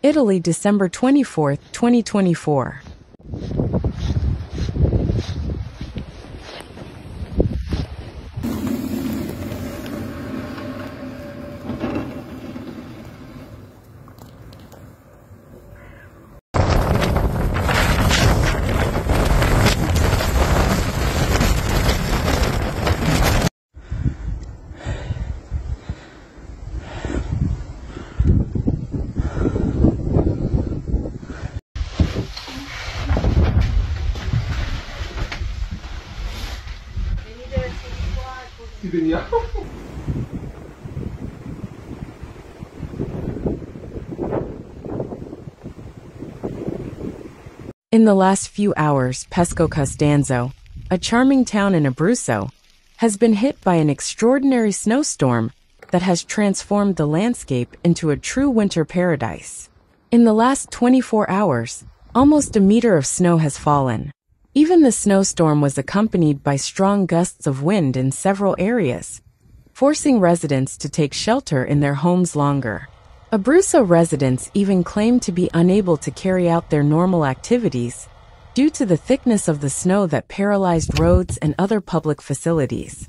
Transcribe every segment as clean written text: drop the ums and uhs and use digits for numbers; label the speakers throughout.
Speaker 1: Italy, December 24, 2024. In the last few hours, Pescocostanzo, a charming town in Abruzzo, has been hit by an extraordinary snowstorm that has transformed the landscape into a true winter paradise. In the last 24 hours, almost a meter of snow has fallen. Even the snowstorm was accompanied by strong gusts of wind in several areas, forcing residents to take shelter in their homes longer. Abruzzo residents even claim to be unable to carry out their normal activities due to the thickness of the snow that paralyzed roads and other public facilities.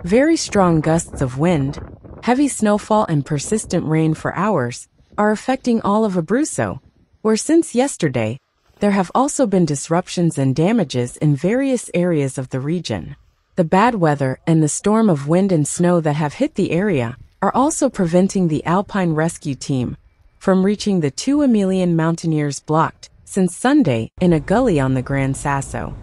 Speaker 1: Very strong gusts of wind, heavy snowfall and persistent rain for hours are affecting all of Abruzzo, where since yesterday, there have also been disruptions and damages in various areas of the region. The bad weather and the storm of wind and snow that have hit the area are also preventing the Alpine rescue team from reaching the two Emilian mountaineers blocked since Sunday in a gully on the Gran Sasso.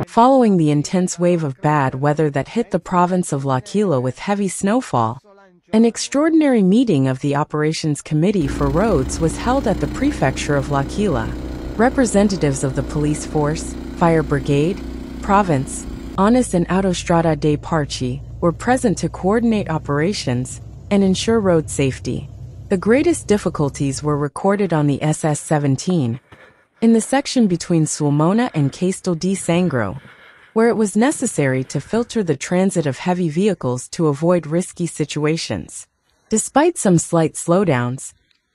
Speaker 1: Following the intense wave of bad weather that hit the province of L'Aquila with heavy snowfall, an extraordinary meeting of the Operations Committee for Roads was held at the prefecture of L'Aquila. Representatives of the police force, fire brigade, province, ANAS and Autostrada dei Parchi were present to coordinate operations and ensure road safety. The greatest difficulties were recorded on the SS-17, in the section between Sulmona and Castel di Sangro, where it was necessary to filter the transit of heavy vehicles to avoid risky situations. Despite some slight slowdowns,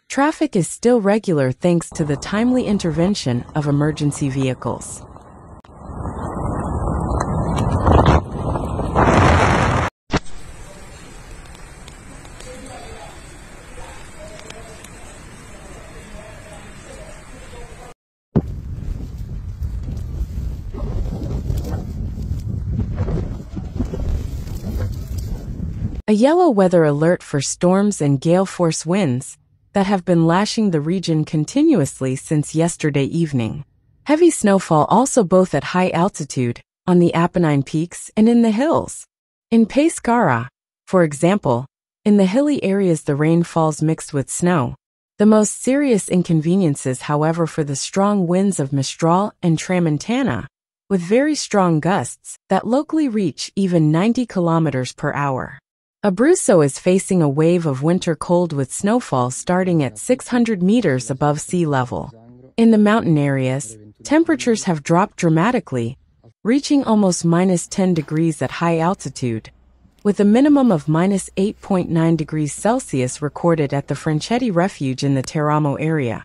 Speaker 1: traffic is still regular thanks to the timely intervention of emergency vehicles. A yellow weather alert for storms and gale-force winds that have been lashing the region continuously since yesterday evening. Heavy snowfall also both at high altitude, on the Apennine peaks and in the hills. In Pescara, for example, in the hilly areas the rain falls mixed with snow. The most serious inconveniences, however, for the strong winds of Mistral and Tramontana, with very strong gusts that locally reach even 90 kilometers per hour. Abruzzo is facing a wave of winter cold with snowfall starting at 600 meters above sea level. In the mountain areas, temperatures have dropped dramatically, reaching almost -10 degrees at high altitude, with a minimum of -8.9 degrees Celsius recorded at the Franchetti Refuge in the Teramo area,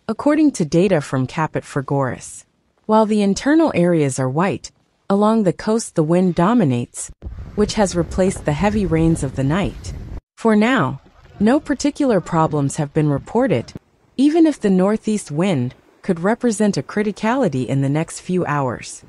Speaker 1: according to data from Caput Frigoris. While the internal areas are white, along the coast the wind dominates, which has replaced the heavy rains of the night. For now, no particular problems have been reported, even if the northeast wind could represent a criticality in the next few hours.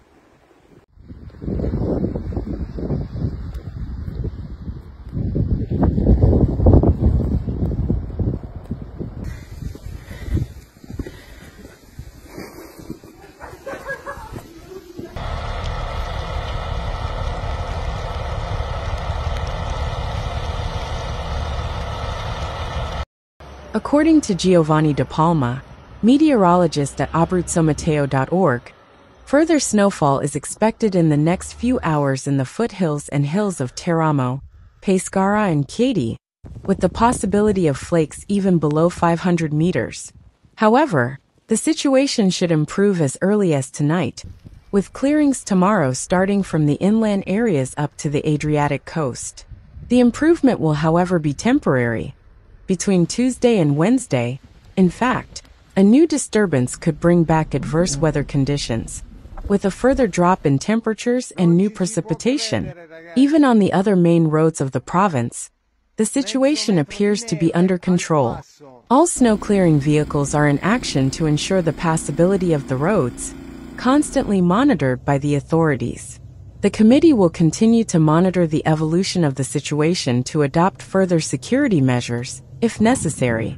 Speaker 1: According to Giovanni De Palma, meteorologist at abruzzometeo.org, further snowfall is expected in the next few hours in the foothills and hills of Teramo, Pescara and Chieti, with the possibility of flakes even below 500 meters. However, the situation should improve as early as tonight, with clearings tomorrow starting from the inland areas up to the Adriatic coast. The improvement will, however, be temporary. Between Tuesday and Wednesday, in fact, a new disturbance could bring back adverse weather conditions, with a further drop in temperatures and new precipitation. Even on the other main roads of the province, the situation appears to be under control. All snow-clearing vehicles are in action to ensure the passability of the roads, constantly monitored by the authorities. The committee will continue to monitor the evolution of the situation to adopt further security measures, if necessary.